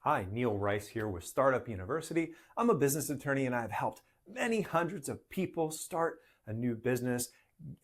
Hi, Neil Rice here with Startup University. I'm a business attorney and I've helped many hundreds of people start a new business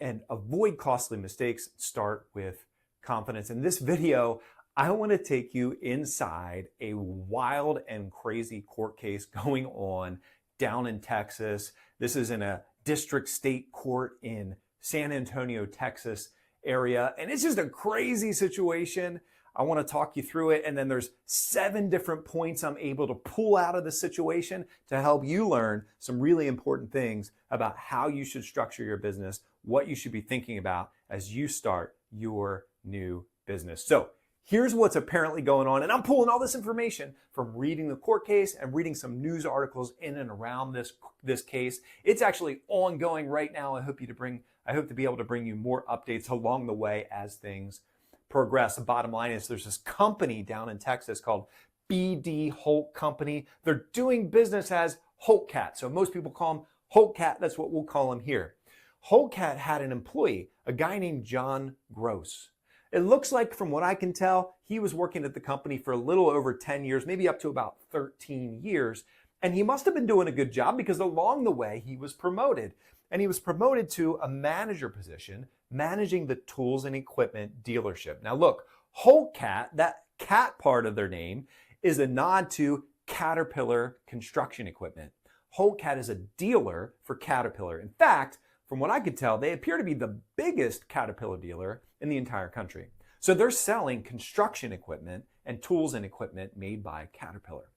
and avoid costly mistakes. Start with confidence. In this video, I want to take you inside a wild and crazy court case going on down in Texas. This is in a district state court in San Antonio, Texas area. And it's just a crazy situation. I want to talk you through it. And then there's 7 different points I'm able to pull out of the situation to help you learn some really important things about how you should structure your business, what you should be thinking about as you start your new business. So here's what's apparently going on. And I'm pulling all this information from reading the court case and reading some news articles in and around this case. It's actually ongoing right now. I hope to be able to bring you more updates along the way as things progress. The bottom line is there's this company down in Texas called BD Holt Company. They're doing business as Holt Cat. So most people call them Holt Cat. That's what we'll call them here. Holt Cat had an employee, a guy named John Gross. It looks like, from what I can tell, he was working at the company for a little over 10 years, maybe up to about 13 years. And he must have been doing a good job because along the way he was promoted. And he was promoted to a manager position, managing the tools and equipment dealership. Now look, Holt Cat, that cat part of their name, is a nod to Caterpillar construction equipment. Holt Cat is a dealer for Caterpillar. In fact, from what I could tell, they appear to be the biggest Caterpillar dealer in the entire country. So they're selling construction equipment and tools and equipment made by Caterpillar.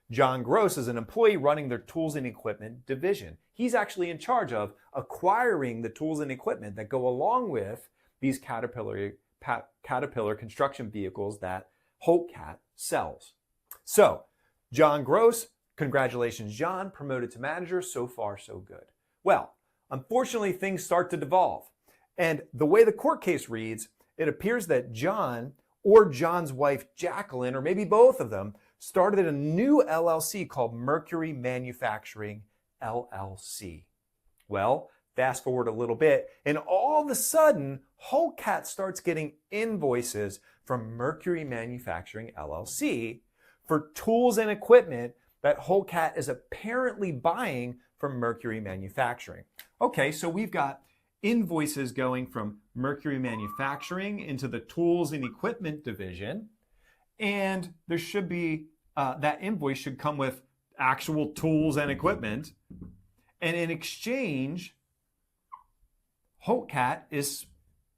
John Gross is an employee running their tools and equipment division. He's actually in charge of acquiring the tools and equipment that go along with these Caterpillar construction vehicles that Holt Cat sells. So, John Gross, congratulations, John, promoted to manager. So far, so good. Well, unfortunately, things start to devolve. And the way the court case reads, it appears that John or John's wife, Jacqueline, or maybe both of them, started a new LLC called Mercury Manufacturing LLC. Well, fast forward a little bit, and all of a sudden, Holt Cat starts getting invoices from Mercury Manufacturing LLC for tools and equipment that Holt Cat is apparently buying from Mercury Manufacturing. Okay, so we've got invoices going from Mercury Manufacturing into the tools and equipment division. And there should be, that invoice should come with actual tools and equipment. And in exchange, Holt Cat is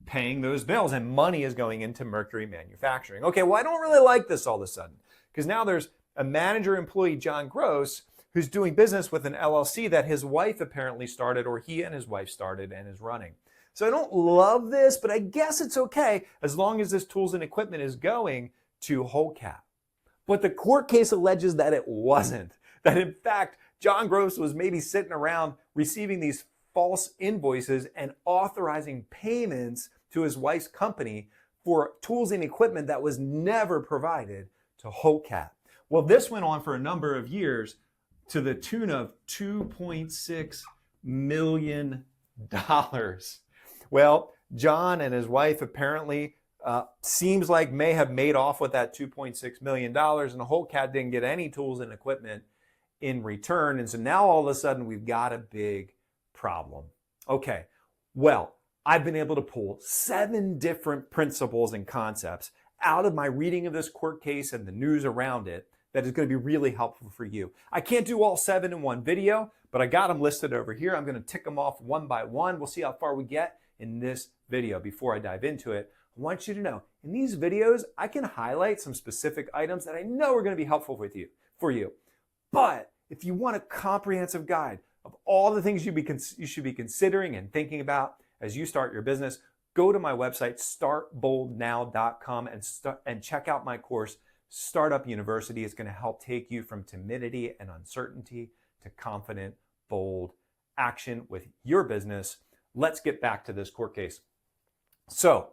paying those bills and money is going into Mercury Manufacturing. Okay, well, I don't really like this all of a sudden because now there's a manager employee, John Gross, who's doing business with an LLC that his wife apparently started, or he and his wife started and is running. So I don't love this, but I guess it's okay as long as this tools and equipment is going to Holt Cat. But the court case alleges that it wasn't. That in fact, John Gross was maybe sitting around receiving these false invoices and authorizing payments to his wife's company for tools and equipment that was never provided to Holt Cat. Well, this went on for a number of years to the tune of $2.6 million. Well, John and his wife apparently seems like may have made off with that $2.6 million, and Holt Cat didn't get any tools and equipment in return. And so now all of a sudden we've got a big problem. Okay, well, I've been able to pull 7 different principles and concepts out of my reading of this court case and the news around it that is going to be really helpful for you. I can't do all 7 in one video, but I got them listed over here. I'm going to tick them off one by one. We'll see how far we get in this video. Before I dive into it, I want you to know, in these videos, I can highlight some specific items that I know are going to be helpful for you. But if you want a comprehensive guide of all the things you should be considering and thinking about as you start your business, go to my website, startboldnow.com, and check out my course, Startup University. Is going to help take you from timidity and uncertainty to confident, bold action with your business. Let's get back to this court case. So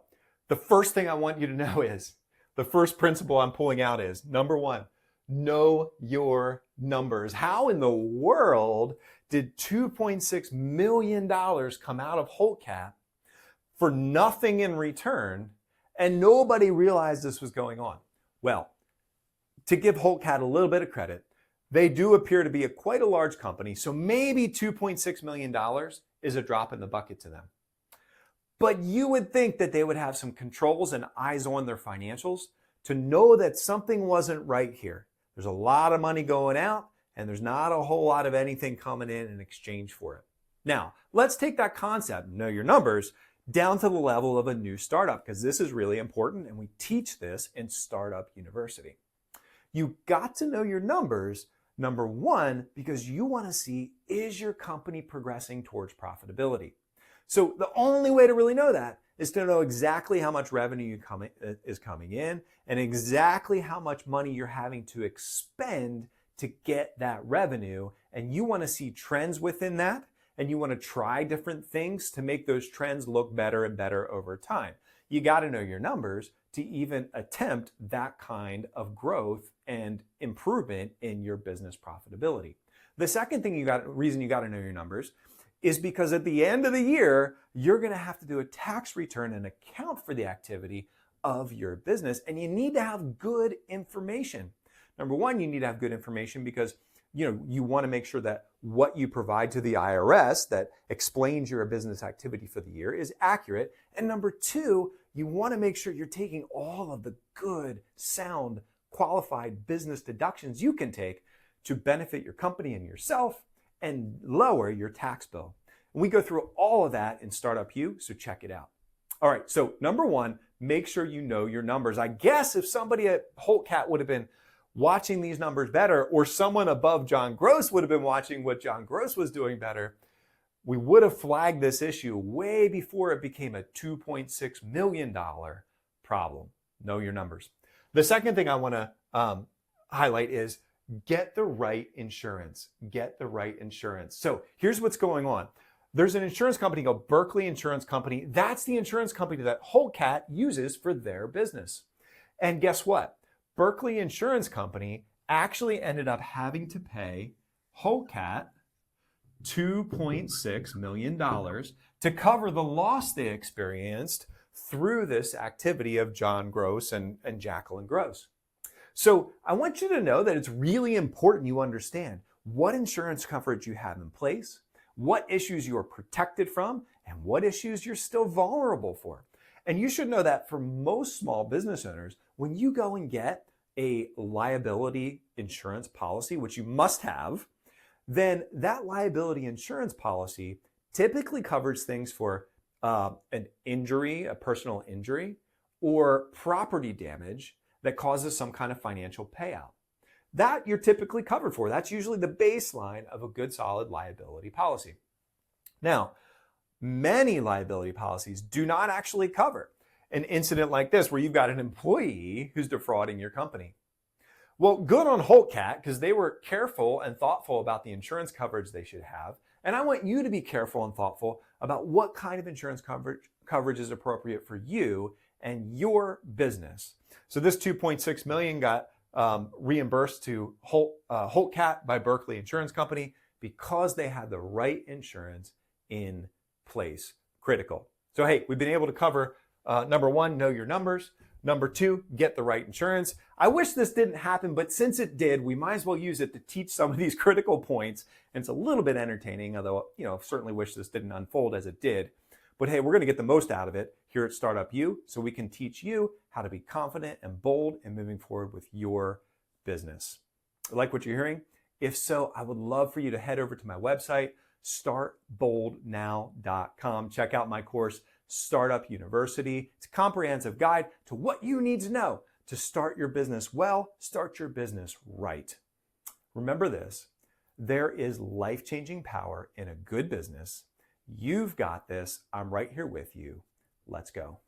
the first thing I want you to know is, the first principle I'm pulling out is, number 1, know your numbers. How in the world did $2.6 million come out of Holt Cat for nothing in return and nobody realized this was going on? Well, to give Holt Cat a little bit of credit, they do appear to be quite a large company, so maybe $2.6 million is a drop in the bucket to them. But you would think that they would have some controls and eyes on their financials to know that something wasn't right here. There's a lot of money going out, and there's not a whole lot of anything coming in exchange for it. Now, let's take that concept, know your numbers, down to the level of a new startup, because this is really important, and we teach this in Startup University. You got to know your numbers, number one, because you want to see, is your company progressing towards profitability? So the only way to really know that is to know exactly how much revenue is coming in and exactly how much money you're having to expend to get that revenue. And you want to see trends within that, and you want to try different things to make those trends look better and better over time. You got to know your numbers to even attempt that kind of growth and improvement in your business profitability. The second reason you got to know your numbers is because at the end of the year, you're going to have to do a tax return and account for the activity of your business, and you need to have good information. Number one, you need to have good information because you want to make sure that what you provide to the IRS that explains your business activity for the year is accurate. And number two, you want to make sure you're taking all of the good, sound, qualified business deductions you can take to benefit your company and yourself and lower your tax bill. And we go through all of that in Startup U, so check it out. All right, so number one, make sure you know your numbers. I guess if somebody at Holt Cat would have been watching these numbers better, or someone above John Gross would have been watching what John Gross was doing better, we would have flagged this issue way before it became a $2.6 million problem. Know your numbers. The second thing I want to highlight is get the right insurance. Get the right insurance. So here's what's going on. There's an insurance company called Berkeley Insurance Company. That's the insurance company that Holt Cat uses for their business. And guess what? Berkeley Insurance Company actually ended up having to pay Holt Cat $2.6 million to cover the loss they experienced through this activity of John Gross and Jacqueline Gross. So I want you to know that it's really important you understand what insurance coverage you have in place, what issues you are protected from, and what issues you're still vulnerable for. And you should know that for most small business owners, when you go and get a liability insurance policy, which you must have, then that liability insurance policy typically covers things for an injury, a personal injury, or property damage that causes some kind of financial payout. That you're typically covered for. That's usually the baseline of a good, solid liability policy. Now, many liability policies do not actually cover an incident like this where you've got an employee who's defrauding your company. Well, good on Holt Cat, because they were careful and thoughtful about the insurance coverage they should have. And I want you to be careful and thoughtful about what kind of insurance coverage is appropriate for you and your business. So this $2.6 million got reimbursed to Holt Cat by Berkeley Insurance Company because they had the right insurance in place. Critical. So hey, we've been able to cover number one, know your numbers. Number two, get the right insurance. I wish this didn't happen, but since it did, we might as well use it to teach some of these critical points. And it's a little bit entertaining, although, I certainly wish this didn't unfold as it did. But hey, we're going to get the most out of it here at Startup U, so we can teach you how to be confident and bold in moving forward with your business. Like what you're hearing? If so, I would love for you to head over to my website, startboldnow.com. Check out my course, Startup University. It's a comprehensive guide to what you need to know to start your business well, start your business right. Remember this, there is life-changing power in a good business. You've got this. I'm right here with you. Let's go.